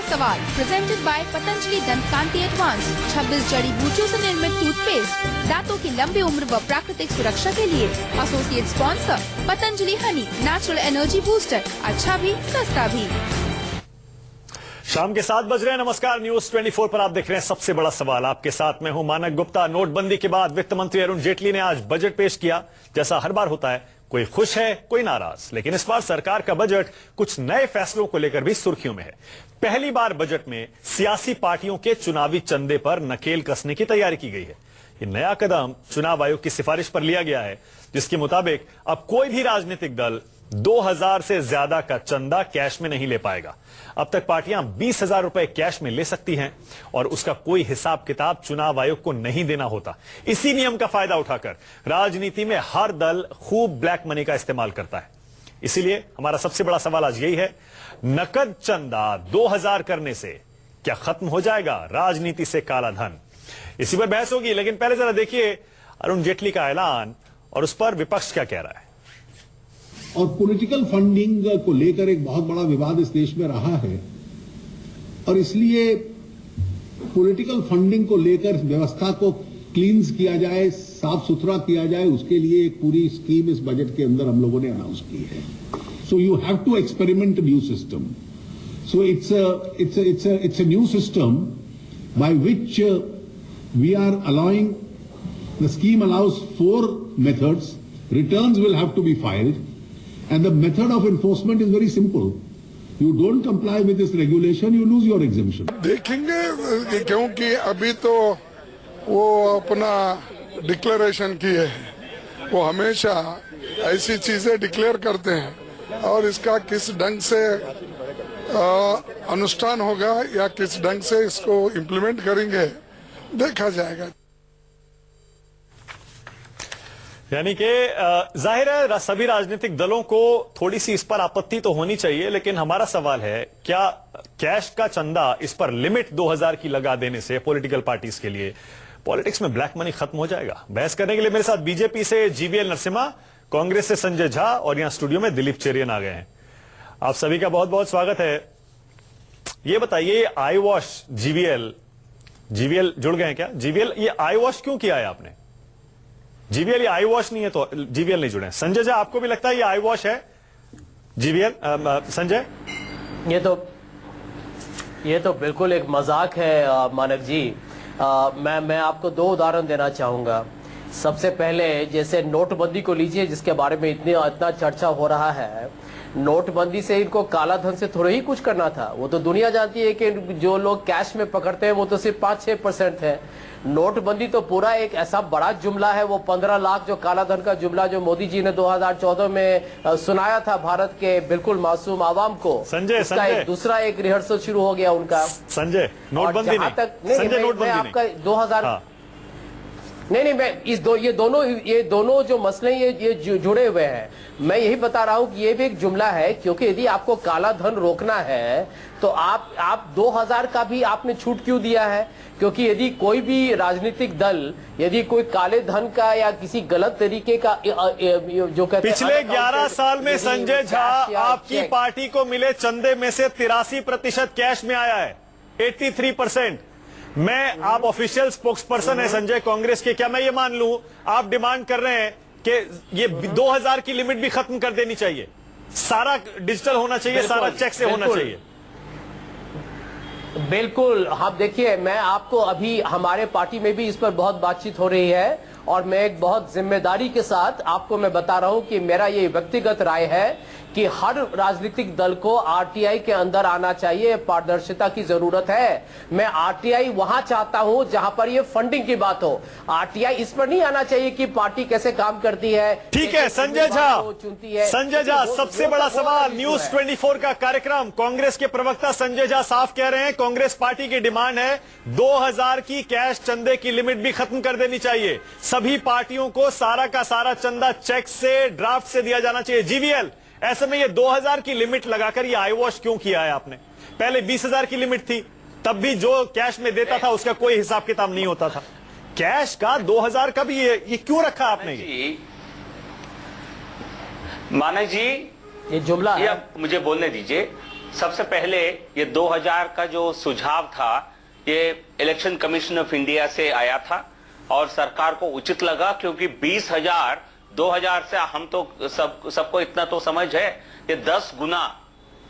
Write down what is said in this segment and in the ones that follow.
सवाल presented by Patanjali दंत कांति advance. 26 जड़ी बूटियों से निर्मित टूथपेस्ट, दांतों की लंबी उम्र व प्राकृतिक सुरक्षा के लिए। Associate sponsor Patanjali Honey, natural energy booster, अच्छा भी सस्ता भी। शाम के 7 बज रहे हैं। नमस्कार, न्यूज 24 पर आप देख रहे हैं सबसे बड़ा सवाल। आपके साथ मैं हूं मानक गुप्ता। नोटबंदी के बाद वित्त मंत्री अरुण जेटली ने आज बजट पेश किया। जैसा हर बार होता है, कोई खुश है कोई नाराज, लेकिन इस बार सरकार का बजट कुछ नए फैसलों को लेकर भी सुर्खियों में है। पहली बार बजट में सियासी पार्टियों के चुनावी चंदे पर नकेल कसने की तैयारी की गई है। ये नया कदम चुनाव आयोग की सिफारिश पर लिया गया है, जिसके मुताबिक अब कोई भी राजनीतिक दल 2000 से ज्यादा का चंदा कैश में नहीं ले पाएगा। अब तक पार्टियां 20,000 रुपए कैश में ले सकती हैं और उसका कोई हिसाब किताब चुनाव आयोग को नहीं देना होता। इसी नियम का फायदा उठाकर राजनीति में हर दल खूब ब्लैक मनी का इस्तेमाल करता है। इसीलिए हमारा सबसे बड़ा सवाल आज यही है, नकद चंदा 2000 करने से क्या खत्म हो जाएगा राजनीति से काला धन? इसी पर बहस होगी, लेकिन पहले जरा देखिए अरुण जेटली का ऐलान और उस पर विपक्ष क्या कह रहा है। और पॉलिटिकल फंडिंग को लेकर एक बहुत बड़ा विवाद इस देश में रहा है और इसलिए पॉलिटिकल फंडिंग को लेकर व्यवस्था को क्लींस किया जाए, साफ सुथरा किया जाए, उसके लिए एक पूरी स्कीम इस बजट के अंदर हम लोगों ने अनाउंस की है। So you have to experiment new system. So it's a new system by which we are allowing the scheme allows 4 methods. Returns will have to be filed. And the method of enforcement is very simple. You don't comply with this regulation, you lose your exemption. देखेंगे, क्योंकि अभी तो वो अपना declaration किए हैं। वो हमेशा ऐसी चीजें डिक्लेयर करते हैं और इसका किस ढंग से अनुष्ठान होगा या किस ढंग से इसको इम्प्लीमेंट करेंगे देखा जाएगा। यानी कि जाहिर है सभी राजनीतिक दलों को थोड़ी सी इस पर आपत्ति तो होनी चाहिए, लेकिन हमारा सवाल है क्या कैश का चंदा इस पर लिमिट 2000 की लगा देने से पॉलिटिकल पार्टीज के लिए पॉलिटिक्स में ब्लैक मनी खत्म हो जाएगा? बहस करने के लिए मेरे साथ बीजेपी से जीवीएल नरसिम्हा, कांग्रेस से संजय झा और यहां स्टूडियो में दिलीप चेरियन आ गए हैं। आप सभी का बहुत बहुत स्वागत है। ये बताइए, आई वॉश जीवीएल जुड़ गए हैं क्या? जीवीएल, ये आई वॉश क्यों किया है आपने? जीवीएल ये आई वॉश नहीं है तो जीवीएल नहीं जुड़े। संजय जी, आपको भी लगता है ये आई वॉश है जीवीएल? संजय, ये तो बिल्कुल एक मजाक है मानक जी। मैं आपको 2 उदाहरण देना चाहूंगा। सबसे पहले जैसे नोटबंदी को लीजिए, जिसके बारे में इतना चर्चा हो रहा है। नोटबंदी से इनको काला धन से थोड़ा ही कुछ करना था। वो तो दुनिया जानती है कि जो लोग कैश में पकड़ते हैं वो तो सिर्फ 5-6% है। नोटबंदी तो पूरा एक ऐसा बड़ा जुमला है। वो 15 लाख जो काला धन का जुमला जो मोदी जी ने 2014 में सुनाया था भारत के बिल्कुल मासूम आवाम को, उसका एक दूसरा एक रिहर्सल शुरू हो गया उनका। संजय, नोटबंदी नहीं, आपका 2000 नहीं, मैं ये दोनों जो मसले ये जुड़े हुए हैं। मैं यही बता रहा हूं कि ये भी एक जुमला है, क्योंकि यदि आपको काला धन रोकना है तो आप 2000 का भी आपने छूट क्यों दिया है? क्योंकि यदि कोई भी राजनीतिक दल यदि कोई काले धन का या किसी गलत तरीके का जो कहते हैं, पिछले 11 साल में संजय झा आपकी पार्टी को मिले चंदे में से 83% कैश में आया है, 83%। मैं, आप ऑफिशियल स्पोक्स पर्सन है संजय कांग्रेस के, क्या मैं ये मान लूं आप डिमांड कर रहे हैं कि ये 2000 की लिमिट भी खत्म कर देनी चाहिए, सारा डिजिटल होना चाहिए, सारा चेक से होना चाहिए? बिल्कुल। आप देखिए, मैं आपको अभी हमारे पार्टी में भी इस पर बहुत बातचीत हो रही है और मैं एक बहुत जिम्मेदारी के साथ आपको मैं बता रहा हूं कि मेरा ये व्यक्तिगत राय है कि हर राजनीतिक दल को आरटीआई के अंदर आना चाहिए। पारदर्शिता की जरूरत है। मैं आरटीआई वहां चाहता हूं जहां पर ये फंडिंग की बात हो। आरटीआई इस पर नहीं आना चाहिए कि पार्टी कैसे काम करती है। ठीक है संजय झा, सबसे बड़ा सवाल, न्यूज 24 का कार्यक्रम। कांग्रेस के प्रवक्ता संजय झा साफ कह रहे हैं कांग्रेस पार्टी की डिमांड है 2000 की कैश चंदे की लिमिट भी खत्म कर देनी चाहिए। सभी पार्टियों को सारा का सारा चंदा चेक से, ड्राफ्ट से दिया जाना चाहिए। जीवीएल, ऐसे में ये 2000 की लिमिट लगाकर ये आई वॉश क्यों किया है आपने? पहले 20,000 की लिमिट थी, तब भी जो कैश में देता था उसका कोई हिसाब किताब नहीं होता था। कैश का 2000 का भी ये क्यों रखा आपने? मानक जी, ये जुमला है। मुझे बोलने दीजिए। सबसे पहले ये 2000 का जो सुझाव था ये इलेक्शन कमीशन ऑफ इंडिया से आया था और सरकार को उचित लगा, क्योंकि 20,000 2000 से हम तो सबको इतना तो समझ है, ये 10 गुना,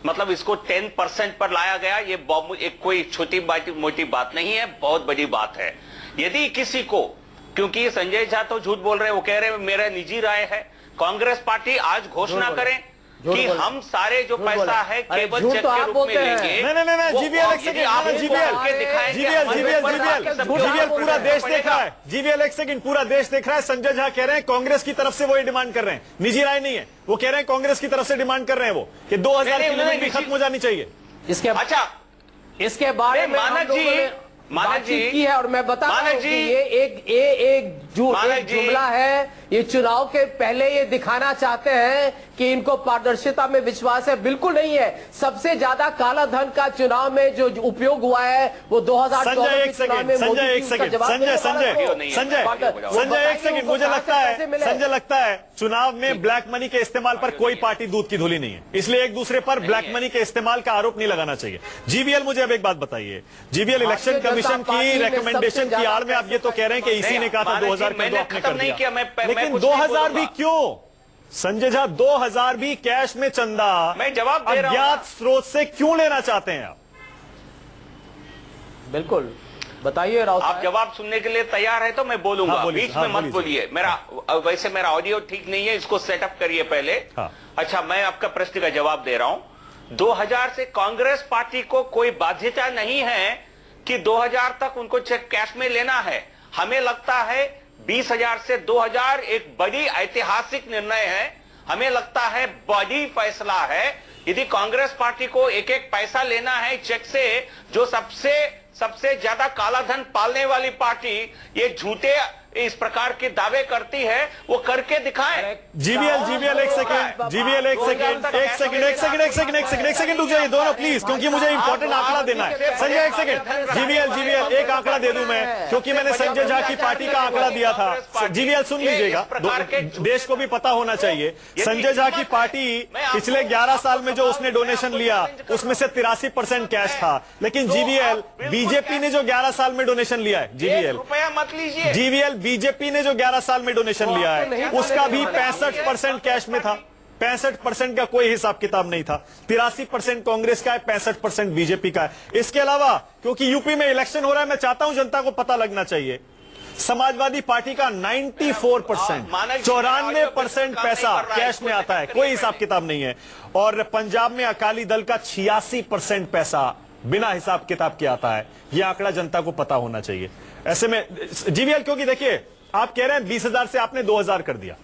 मतलब इसको 10% पर लाया गया। ये एक कोई छोटी मोटी बात नहीं है, बहुत बड़ी बात है। यदि किसी को, क्योंकि संजय झा तो झूठ बोल रहे हैं, वो कह रहे हैं मेरा निजी राय है, कांग्रेस पार्टी आज घोषणा करें कि हम सारे जो पैसा है केवल चेक के रूप में लेंगे। नहीं, जीवीएल पूरा देश देख रहा है, जीवीएल एक सेकंड, पूरा देश देख रहा है। संजय झा कह रहे हैं कांग्रेस की तरफ से वो ये डिमांड कर रहे हैं, निजी राय नहीं है। वो कह रहे हैं कांग्रेस की तरफ से डिमांड कर रहे हैं वो कि 2000 की लिमिट भी खत्म हो जानी चाहिए। इसके बारे में मानक जी की है और मैं बता रहा हूं कि ये एक जुमला है। ये चुनाव के पहले ये दिखाना चाहते हैं कि इनको पारदर्शिता में विश्वास है, बिल्कुल नहीं है। सबसे ज्यादा काला धन का चुनाव में जो उपयोग हुआ है वो 2014 के चुनाव में संजय एक सेकंड, मुझे लगता है चुनाव में ब्लैक मनी के इस्तेमाल पर कोई पार्टी दूध की धुली नहीं है, इसलिए एक दूसरे पर ब्लैक मनी के इस्तेमाल का आरोप नहीं लगाना चाहिए। जीवीएल मुझे अब एक बात बताइए, जीवीएल इलेक्शन कमीशन की रिकमेंडेशन की आड़ में आप ये तो कह रहे हैं कि इसी ने कहा था 2000 का आपने कर दिया, लेकिन 2000 भी क्यों संजय झा, 2000 भी कैश में चंदा मैं जवाब दे रहा हूं, अज्ञात स्रोत से क्यों लेना चाहते हैं आप? बिल्कुल बताइए राव साहब। आप जवाब सुनने के लिए तैयार है तो मैं बोलूंगा, बीच में मत बोलिए। वैसे मेरा ऑडियो ठीक नहीं है, इसको सेटअप करिए पहले। अच्छा, मैं आपका प्रश्न का जवाब दे रहा हूं। 2000 से कांग्रेस पार्टी को कोई बाध्यता नहीं है कि 2000 तक उनको चेक कैश में लेना है। हमें लगता है 20,000 से 2000 एक बड़ी ऐतिहासिक निर्णय है, हमें लगता है बड़ी फैसला है। यदि कांग्रेस पार्टी को एक एक पैसा लेना है चेक से, जो सबसे ज्यादा काला धन पालने वाली पार्टी ये झूठे इस प्रकार के दावे करती है, वो करके दिखाए। जीवीएल एक सेकंड रुक जाइए दोनों प्लीज, क्योंकि मुझे इंपॉर्टेंट आंकड़ा देना है। संजय एक सेकंड, जीवीएल एक आंकड़ा दे दूं मैं, क्योंकि मैंने संजय झा की पार्टी का आंकड़ा दिया था। जीवीएल सुन लीजिएगा, देश को भी पता होना चाहिए। संजय झा की पार्टी पिछले 11 साल में जो उसने डोनेशन लिया उसमें से 83% कैश था, लेकिन जीवीएल बीजेपी ने जो 11 साल में डोनेशन लिया है, रुपया मत लीजिए, जीवीएल बीजेपी ने जो 11 साल में डोनेशन लिया है उसका भी 65% कैश में था। 65% का कोई हिसाब किताब नहीं था। 83% कांग्रेस का है, 65% बीजेपी का है। इसके अलावा क्योंकि यूपी में इलेक्शन हो रहा है, मैं चाहता हूं जनता को पता लगना चाहिए, समाजवादी पार्टी का 94%, 94% पैसा कैश में आता है, कोई हिसाब किताब नहीं है। और पंजाब में अकाली दल का 86% पैसा बिना हिसाब किताब के आता है। यह आंकड़ा जनता को पता होना चाहिए। ऐसे में जीवीएल, क्योंकि देखिए आप कह रहे हैं 20,000 से आपने 2000 कर दिया,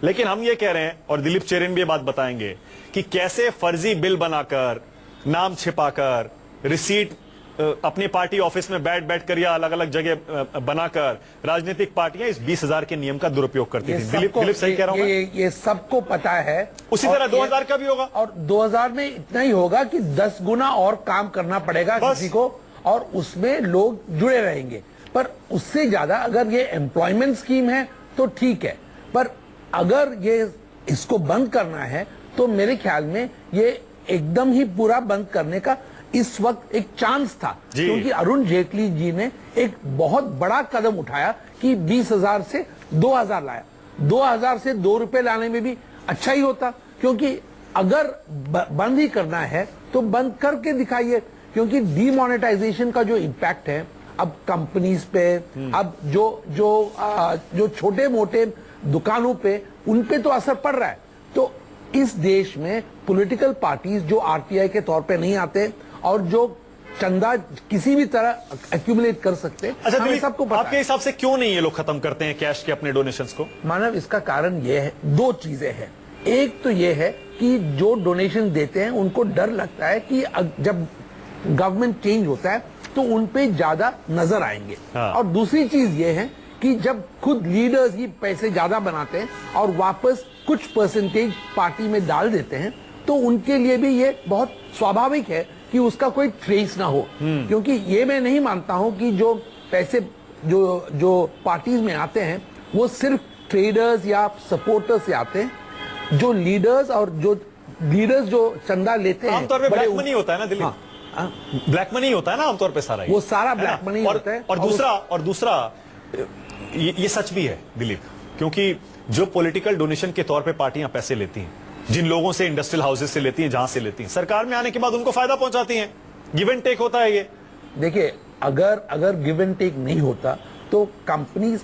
लेकिन हम ये कह रहे हैं और दिलीप चेरिन भी ये बात बताएंगे कि कैसे फर्जी बिल बनाकर, नाम छिपाकर, रिसीट अपनी पार्टी ऑफिस में बैठ कर या अलग अलग जगह बनाकर राजनीतिक पार्टियां इस 20,000 के नियम का दुरुपयोग करती थी। दिलीप सही कह रहा हूं? ये सबको पता है। उसी तरह 2000 का भी होगा, और 2000 में इतना ही होगा कि 10 गुना और काम करना पड़ेगा किसी को, और उसमें लोग जुड़े रहेंगे। पर उससे ज्यादा अगर ये एम्प्लॉयमेंट स्कीम है तो ठीक है, पर अगर ये इसको बंद करना है तो मेरे ख्याल में ये एकदम ही पूरा बंद करने का इस वक्त एक चांस था, क्योंकि अरुण जेटली जी ने एक बहुत बड़ा कदम उठाया कि 20,000 से 2,000 लाया। 2,000 से 2 रुपए लाने में भी अच्छा ही होता, क्योंकि अगर बंद ही करना है तो बंद करके दिखाइए, क्योंकि डीमोनेटाइजेशन का जो इम्पैक्ट है अब कंपनीज पे, अब जो छोटे मोटे दुकानों पे, उन पे तो असर पड़ रहा है। तो इस देश में पॉलिटिकल पार्टीज जो आरटीआई के तौर पे नहीं आते और जो चंदा किसी भी तरह एक्यूमुलेट कर सकते, अच्छा सबको आपके हिसाब से क्यों नहीं ये लोग खत्म करते हैं कैश के अपने डोनेशंस को? मानव, इसका कारण ये है, 2 चीजें हैं। एक तो ये है कि जो डोनेशन देते हैं उनको डर लगता है कि जब गवर्नमेंट चेंज होता है तो उन पे ज्यादा नजर आएंगे। और दूसरी चीज ये है कि जब खुद लीडर्स ही पैसे ज्यादा बनाते हैं और वापस कुछ परसेंटेज पार्टी में डाल देते हैं, तो उनके लिए भी ये बहुत स्वाभाविक है कि उसका कोई ट्रेस ना हो। क्योंकि ये मैं नहीं मानता हूं कि जो पैसे जो पार्टीज में आते हैं वो सिर्फ ट्रेडर्स या सपोर्टर्स से आते हैं। जो लीडर्स और जो लीडर्स जो चंदा लेते हैं आमतौर पे ब्लैक मनी होता है ना दिल्ली, ब्लैक मनी होता है ना आमतौर पे सारा, वो सारा ब्लैक मनी होता है। और दूसरा ये सच भी है दिलीप, क्योंकि जो पॉलिटिकल डोनेशन के तौर पे पार्टियां पैसे लेती हैं, जिन लोगों से इंडस्ट्रियल हाउसेस से लेती हैं, जहां से लेती हैं, सरकार में आने के बाद उनको फायदा पहुंचाती हैं। गिव एंड टेक होता है ये। देखिए, अगर गिव एंड टेक नहीं होता तो कंपनीज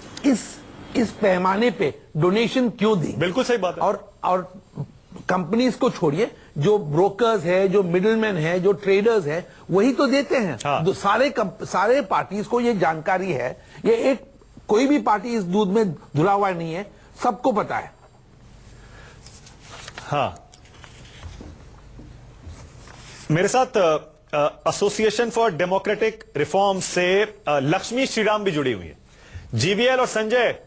इस पैमाने पे डोनेशन क्यों दी? बिल्कुल सही बात है। और कंपनीज को छोड़िए, जो ब्रोकर्स है, जो मिडिलमैन है, जो ट्रेडर्स है, वही तो देते हैं। हाँ। सारे पार्टीज को ये जानकारी है। ये कोई भी पार्टी इस दूध में धुला हुआ नहीं है, सबको पता है। हाँ, मेरे साथ एसोसिएशन फॉर डेमोक्रेटिक रिफॉर्म से लक्ष्मी श्रीराम भी जुड़ी हुई है। जीवीएल और संजय,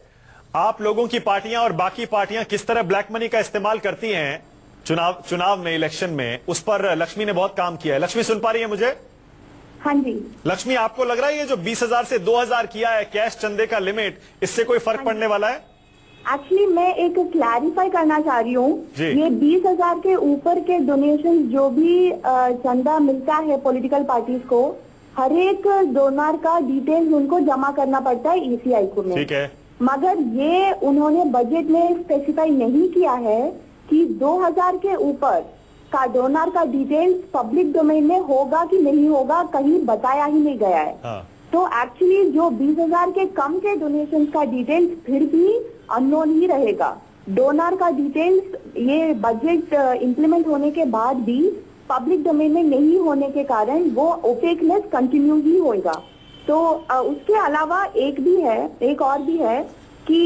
आप लोगों की पार्टियां और बाकी पार्टियां किस तरह ब्लैक मनी का इस्तेमाल करती हैं चुनाव में, इलेक्शन में, उस पर लक्ष्मी ने बहुत काम किया है। लक्ष्मी सुन पा रही है मुझे? हाँ जी। लक्ष्मी, आपको लग रहा है ये जो 20,000 से 2,000 किया है कैश चंदे का लिमिट, इससे कोई फर्क पड़ने वाला है? एक्चुअली मैं एक क्लैरिफाई करना चाह रही हूँ, ये 20,000 के ऊपर के डोनेशन जो भी चंदा मिलता है पॉलिटिकल पार्टीज को, हर एक डोनर का डिटेल्स उनको जमा करना पड़ता है ईसीआई को में। ठीक है। मगर ये उन्होंने बजट में स्पेसिफाई नहीं किया है कि 2,000 के ऊपर का डोनर का डिटेल्स पब्लिक डोमेन में होगा कि नहीं होगा, कहीं बताया ही नहीं गया है। हाँ। तो एक्चुअली जो 20,000 के कम के डोनेशन का डिटेल्स फिर भी अननोन ही रहेगा। डोनर का डिटेल्स ये बजट इम्प्लीमेंट होने के बाद भी पब्लिक डोमेन में नहीं होने के कारण वो ओपेकनेस कंटिन्यू ही होगा। तो उसके अलावा एक और भी है कि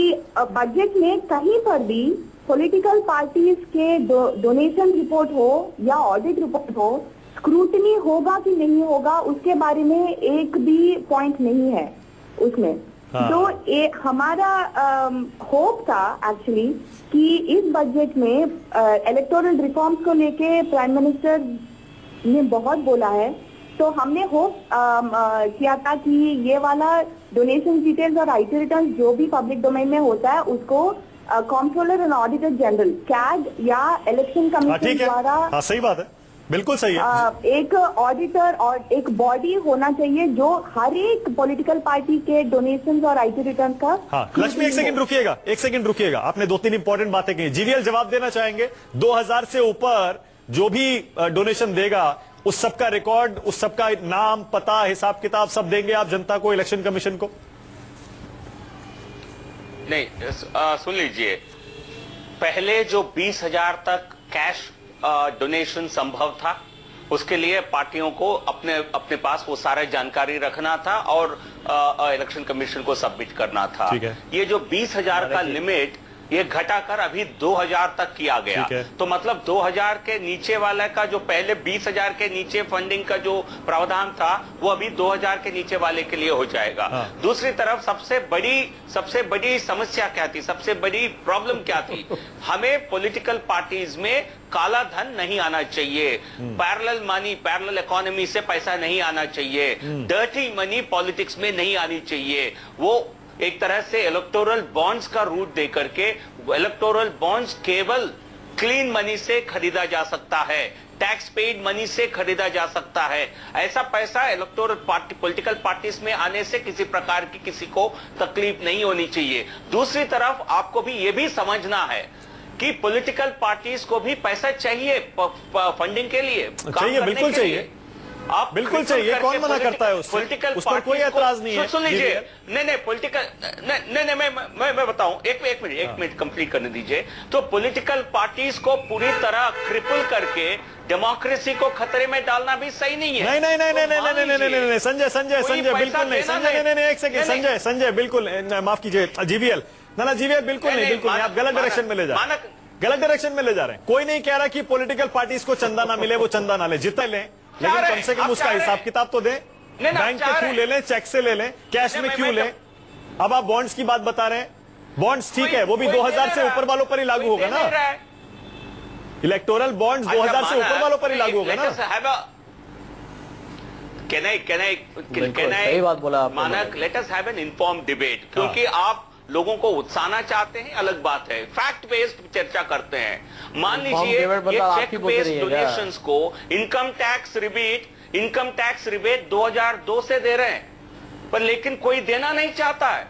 बजट में कहीं पर भी पॉलिटिकल पार्टीज के डोनेशन रिपोर्ट हो या ऑडिट रिपोर्ट हो, स्क्रूटनी होगा कि नहीं होगा, उसके बारे में एक भी पॉइंट नहीं है उसमें। हाँ। तो हमारा होप था एक्चुअली कि इस बजट में इलेक्टोरल रिफॉर्म्स को लेके प्राइम मिनिस्टर ने बहुत बोला है, तो हमने होप किया था कि ये वाला डोनेशन डिटेल्स और आईटी रिटर्न जो भी पब्लिक डोमेन में होता है उसको controller and auditor general CAG या इलेक्शन कमीशन द्वारा, हाँ, सही बात है, बिल्कुल सही है, एक ऑडिटर और एक बॉडी होना चाहिए जो हर एक पॉलिटिकल पार्टी के डोनेशंस और आईटी रिटर्न का। हाँ, लक्ष्मी एक सेकंड रुकिएगा, आपने 2-3 इंपॉर्टेंट बातें कही। जीवीएल जवाब देना चाहेंगे? 2,000 से ऊपर जो भी डोनेशन देगा उस सबका रिकॉर्ड, उस सबका नाम, पता, हिसाब किताब सब देंगे आप जनता को, इलेक्शन कमीशन को? नहीं, सुन लीजिए, पहले जो 20,000 तक कैश डोनेशन संभव था, उसके लिए पार्टियों को अपने पास वो सारा जानकारी रखना था और इलेक्शन कमीशन को सबमिट करना था। ये जो 20,000 का लिमिट ये घटाकर अभी 2,000 तक किया गया, तो मतलब 2,000 के नीचे वाला का जो पहले 20,000 के नीचे फंडिंग का जो प्रावधान था वो अभी 2,000 के नीचे वाले के लिए हो जाएगा। दूसरी तरफ सबसे बड़ी समस्या क्या थी, सबसे बड़ी प्रॉब्लम क्या थी? हमें पॉलिटिकल पार्टीज में काला धन नहीं आना चाहिए, पैरेलल मनी, पैरेलल इकोनॉमी से पैसा नहीं आना चाहिए, डर्टी मनी पॉलिटिक्स में नहीं आनी चाहिए। वो एक तरह से इलेक्टोरल बॉन्ड्स का रूट देकर के, इलेक्टोरल बॉन्ड्स केवल क्लीन मनी से खरीदा जा सकता है, टैक्स पेड मनी से खरीदा जा सकता है। ऐसा पैसा इलेक्टोरल पार्टी, पॉलिटिकल पार्टीज में आने से किसी प्रकार की किसी को तकलीफ नहीं होनी चाहिए। दूसरी तरफ आपको भी ये भी समझना है कि पॉलिटिकल पार्टीज को भी पैसा चाहिए फंडिंग के लिए, चाहिए, बिल्कुल चाहिए, आप बिल्कुल चाहिए, कौन मना करता है उससे? उस पर कोई एतराज नहीं है। सुन लीजिए, नहीं पॉलिटिकल, नहीं मैं बताऊं, एक मिनट कंप्लीट करने दीजिए। तो पॉलिटिकल पार्टीज को पूरी तरह क्रिपल करके डेमोक्रेसी को खतरे में डालना भी सही नहीं है। नहीं, संजय बिल्कुल नहीं, एक सेकंड, संजय बिल्कुल, माफ कीजिए, जीवीएल, जीवीएल बिल्कुल नहीं, आप गलत डायरेक्शन में ले जा रहे हैं, गलत डायरेक्शन में ले जा रहे हैं। कोई नहीं कह रहा कि पॉलिटिकल पार्टीज को चंदा ना मिले, वो चंदा ना ले, जितना लें, लेकिन कम से कम उसका हिसाब किताब तो दें। बैंक के थ्रू ले लें, चेक से ले लें, कैश में क्यों लें? अब आप बॉन्ड्स की बात बता रहे हैं, बॉन्ड्स ठीक है, वो भी 2,000 से ऊपर वालों पर ही लागू होगा ना, इलेक्टोरल बॉन्ड्स 2,000 से ऊपर वालों पर ही लागू होगा ना। सही बात बोला मानक, let us have an informed debate, क्योंकि आप लोगों को उत्साहना चाहते हैं, अलग बात है। फैक्ट बेस्ड चर्चा करते हैं। मान लीजिए ये चेक बेस्ड डोनेशंस को इनकम टैक्स रिबेट 2002 से दे रहे हैं, पर लेकिन कोई देना नहीं चाहता है।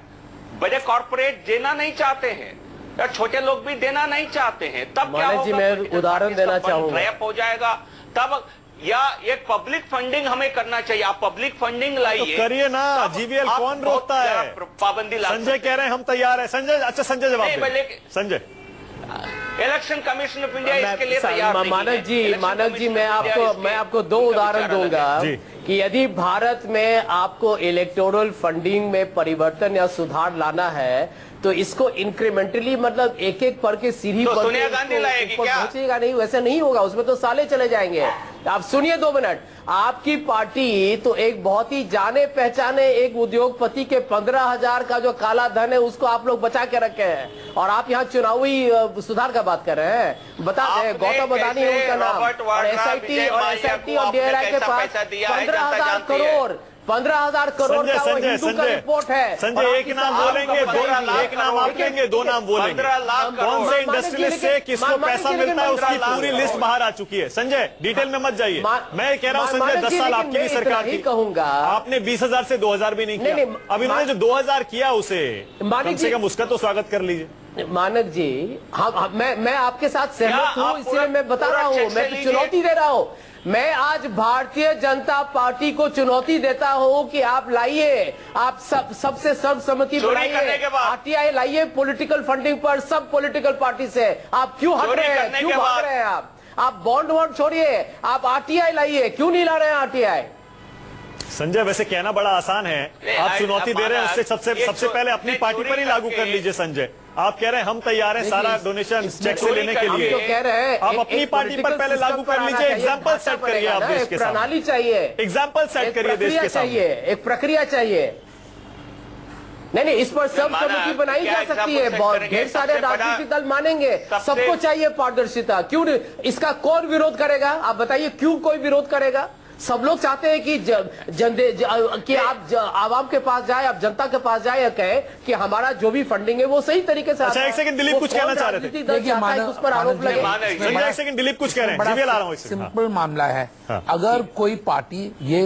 बड़े कॉर्पोरेट देना नहीं चाहते हैं, या छोटे लोग भी देना नहीं चाहते हैं। तब क्या होगा? मैं उदाहरण देना चाहूंगा, रैप हो जाएगा तब, या एक पब्लिक फंडिंग हमें करना चाहिए। आप पब्लिक फंडिंग लाइए, तो करिए ना। जीवीएल कौन रोकता है? पाबंदी ला। संजय कह रहे हैं हम तैयार है। संजय, अच्छा संजय जवाब दे। Sanjay, election commission of India इसके लिए तैयार नहीं है। मानक जी मैं आपको दो उदाहरण दूंगा कि यदि भारत में आपको इलेक्टोरल फंडिंग में परिवर्तन या सुधार लाना है तो इसको इंक्रीमेंटली, मतलब एक एक पर के सीढ़ी तो पर सोनिया गांधी लाएगी क्या? पहुंचेगा नहीं, वैसे नहीं होगा, उसमें तो साले चले जाएंगे। आप सुनिए 2 मिनट। आपकी पार्टी तो एक बहुत ही जाने पहचाने एक उद्योगपति के 15,000 का जो काला धन है उसको आप लोग बचा के रखे हैं, और आप यहाँ चुनावी सुधार का बात कर रहे हैं। बता दें, गौतम अडानी है उनका नाम, और एसआईटी और डीआरआई के पास 15,000 करोड़ 15,000 करोड़ का वो हिंदू का रिपोर्ट है। संजय एक नाम बोलेंगे, एक नाम आप लेंगे, 2 नाम बोलेंगे। 15 लाख कौन से इंडस्ट्रियलिस्ट से किसको पैसा मिलता है उसकी पूरी लिस्ट बाहर आ चुकी है। संजय डिटेल में मत जाइए। मैं कह रहा हूँ संजय 10 साल आपकी भी सरकार थी, कहूंगा आपने 20,000 से 2,000 भी नहीं किया। अब इन्होंने जो 2,000 किया उसे कम से कम उसका तो स्वागत कर लीजिए। मानक जी, मैं आपके साथ सहमत हूँ, इसलिए मैं बता रहा हूँ, मैं तो चुनौती दे रहा हूँ। मैं आज भारतीय जनता पार्टी को चुनौती देता हूं कि आप लाइए, आप सबसे सर्वसम्मति बनाइए, आरटीआई लाइए पॉलिटिकल फंडिंग पर सब पॉलिटिकल पार्टी से। आप क्यों हट रहे हैं, क्यों भाग रहे हैं? आप बॉन्ड वॉन्ड छोड़िए, आप आरटीआई लाइए, क्यों नहीं ला रहे हैं आरटीआई? संजय वैसे कहना बड़ा आसान है, आप चुनौती दे रहे हैं, उससे सबसे पहले अपनी पार्टी पर ही लागू कर लीजिए। संजय आप कह रहे हैं हम तैयार हैं सारा डोनेशन चेक से लेने के लिए, तो कह रहे हैं आप अपनी पार्टी पर पहले लागू कर लीजिए। एग्जाम्पल सेट करिए, आप देश के सामने प्रणाली चाहिए, एग्जाम्पल सेट करिए देश के सामने, एक प्रक्रिया चाहिए। नहीं, इस पर सब कमेटी बनाई जा सकती है, बहुत ढेर सारे राजनीतिक दल मानेंगे, सबको चाहिए पारदर्शिता। क्यों इसका कौन विरोध करेगा? आप बताइए, क्यों कोई विरोध करेगा? सब लोग चाहते हैं कि आप आवाम के पास जाए, आप जनता के पास जाए, कहे कि हमारा जो भी फंडिंग है वो सही तरीके से। अच्छा एक सेकंड, दिलीप कुछ कहना चाह रहे थे, उस पर आरोप लगे। एक सेकंड, दिलीप कुछ कह रहे हैं, जीवीएल आ रहा हूं। सिंपल मामला है, अगर कोई पार्टी ये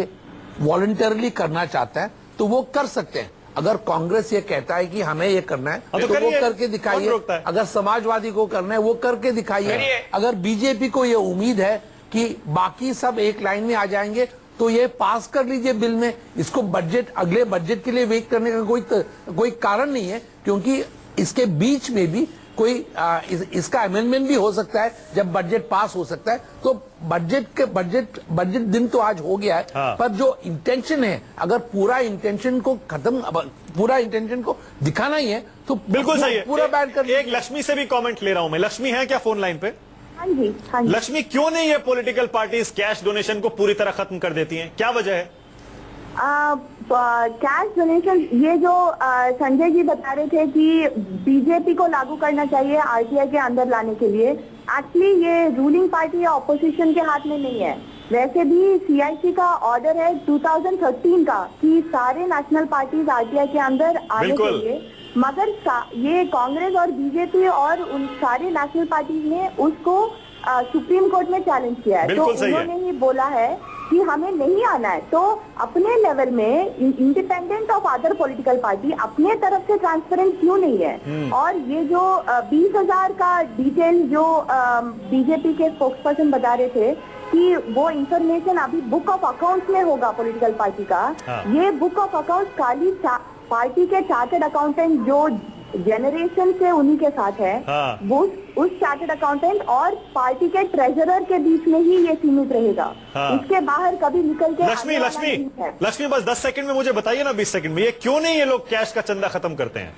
वॉलंटरली करना चाहता है तो वो कर सकते हैं। अगर कांग्रेस ये कहता है कि हमें ये करना है तो वो करके दिखाइए, अगर समाजवादी को करना है वो करके दिखाइए। अगर बीजेपी को ये उम्मीद है कि बाकी सब एक लाइन में आ जाएंगे तो ये पास कर लीजिए बिल में। इसको बजट, अगले बजट के लिए वेट करने का कोई कारण नहीं है, क्योंकि इसके बीच में भी कोई इसका अमेंडमेंट भी हो सकता है जब बजट पास हो सकता है। तो बजट दिन तो आज हो गया है, पर जो इंटेंशन है, अगर पूरा इंटेंशन को दिखाना ही है तो बिल्कुल सही है, पूरा बैन कर। एक लक्ष्मी से भी कमेंट ले रहा हूं मैं। लक्ष्मी है क्या फोन लाइन पे? हाँ जी। लक्ष्मी, क्यों नहीं ये पॉलिटिकल पार्टीज कैश डोनेशन को पूरी तरह खत्म कर देती हैं? क्या वजह है? कैश डोनेशन, ये जो संजय जी बता रहे थे कि बीजेपी को लागू करना चाहिए आरटीआई के अंदर लाने के लिए, एक्चुअली ये रूलिंग पार्टी या ऑपोजिशन के हाथ में नहीं है। वैसे भी सीआईसी का ऑर्डर है 2013 का कि सारे नेशनल पार्टीज आरटीआई के अंदर आने चाहिए, मगर ये कांग्रेस और बीजेपी और उन सारे नेशनल पार्टीज ने उसको सुप्रीम कोर्ट में चैलेंज किया है। तो उन्होंने ही बोला है कि हमें नहीं आना है। तो अपने लेवल में independent of other political party अपने तरफ से ट्रांसपेरेंट क्यों नहीं है? और ये जो 20,000 का डिटेल जो बीजेपी के स्पोक्स पर्सन बता रहे थे कि वो इंफॉर्मेशन अभी बुक ऑफ अकाउंट्स में होगा पॉलिटिकल पार्टी का, ये बुक ऑफ अकाउंट्स खाली पार्टी के चार्टर्ड अकाउंटेंट जो जनरेशन से उन्हीं के साथ है, वो उस चार्टर्ड अकाउंटेंट और पार्टी के ट्रेजरर के बीच में ही ये सीमित रहेगा। इसके बाहर कभी निकल के लक्ष्मी बस 10 सेकंड में मुझे बताइए ना, 20 सेकंड में, ये क्यों नहीं ये लोग कैश का चंदा खत्म करते हैं?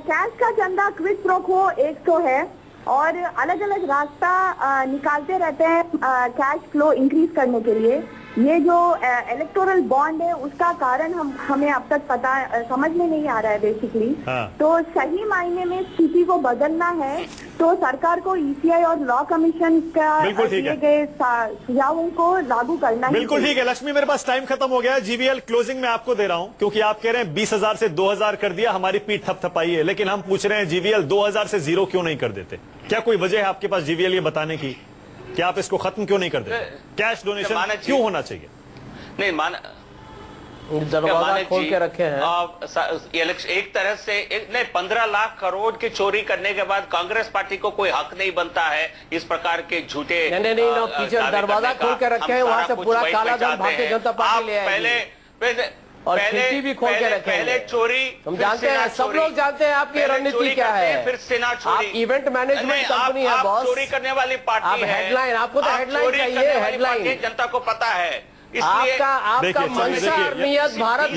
कैश का चंदा क्विड प्रो को एक तो है और अलग अलग रास्ता निकालते रहते हैं कैश फ्लो इंक्रीज करने के लिए। ये जो इलेक्टोरल बॉन्ड है उसका कारण हमें अब तक समझ में नहीं आ रहा है बेसिकली। तो सही मायने में स्थिति को बदलना है तो सरकार को ईसीआई और लॉ कमीशन का दिए गए सुझावों को लागू करना है। बिल्कुल ठीक है लक्ष्मी, मेरे पास टाइम खत्म हो गया। जीवीएल क्लोजिंग में आपको दे रहा हूं क्योंकि आप कह रहे हैं 20,000 से 2,000 कर दिया, हमारी पीठ थपथपाई है, लेकिन हम पूछ रहे हैं जीवीएल 2,000 से 0 क्यों नहीं कर देते? क्या कोई वजह है आपके पास जीवीएल ये बताने की कि आप इसको खत्म क्यों नहीं कर देते? कैश डोनेशन क्यों होना चाहिए? नहीं दरवाजा खोल के रखे हैं। एक तरह से 15 लाख करोड़ की चोरी करने के बाद कांग्रेस पार्टी को कोई हक नहीं बनता है इस प्रकार के झूठे। नहीं पीछे दरवाजा खोल के रखे हैं, वहां से पूरा काला धन भारतीय जनता पार्टी ले आएगी और खिड़की भी खोल के रखे। पहले चोरी, हम जानते हैं, सब लोग जानते हैं आपकी रणनीति क्या है। फिर सेना चोरी, आप इवेंट मैनेजमेंट कंपनी है बॉस, चोरी करने वाली पार्टी है। हेडलाइन, आपको तो हेडलाइन चाहिए, हेडलाइन जनता को पता है। आपका मंशा और नियत भारत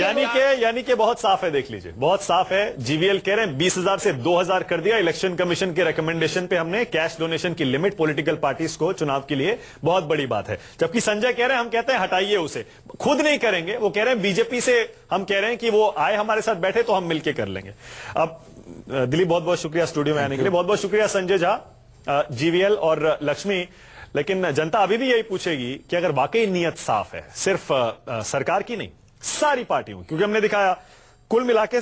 यानी कि बहुत साफ है, देख लीजिए बहुत साफ है। जीवीएल कह रहे हैं 20,000 से 2,000 कर दिया। इलेक्शन कमीशन के रिकमेंडेशन पे हमने कैश डोनेशन की लिमिट पॉलिटिकल पार्टीज को चुनाव के लिए बहुत बड़ी बात है। जबकि संजय कह रहे हैं, हम कहते हैं हटाइए उसे, खुद नहीं करेंगे। वो कह रहे हैं बीजेपी से हम कह रहे हैं कि वो आए हमारे साथ बैठे तो हम मिलकर कर लेंगे। अब दिलीप बहुत बहुत शुक्रिया स्टूडियो में आने के लिए, बहुत बहुत शुक्रिया संजय झा, जीवीएल और लक्ष्मी। लेकिन जनता अभी भी यही पूछेगी कि अगर वाकई नीयत साफ है, सिर्फ सरकार की नहीं सारी पार्टियों, क्योंकि हमने दिखाया कुल मिलाके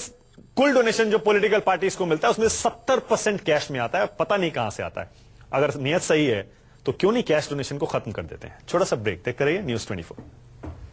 कुल डोनेशन जो पॉलिटिकल पार्टीज को मिलता है उसमें 70% कैश में आता है, पता नहीं कहां से आता है। अगर नीयत सही है तो क्यों नहीं कैश डोनेशन को खत्म कर देते हैं? छोटा सा ब्रेक, देखते रहिए न्यूज़ 24।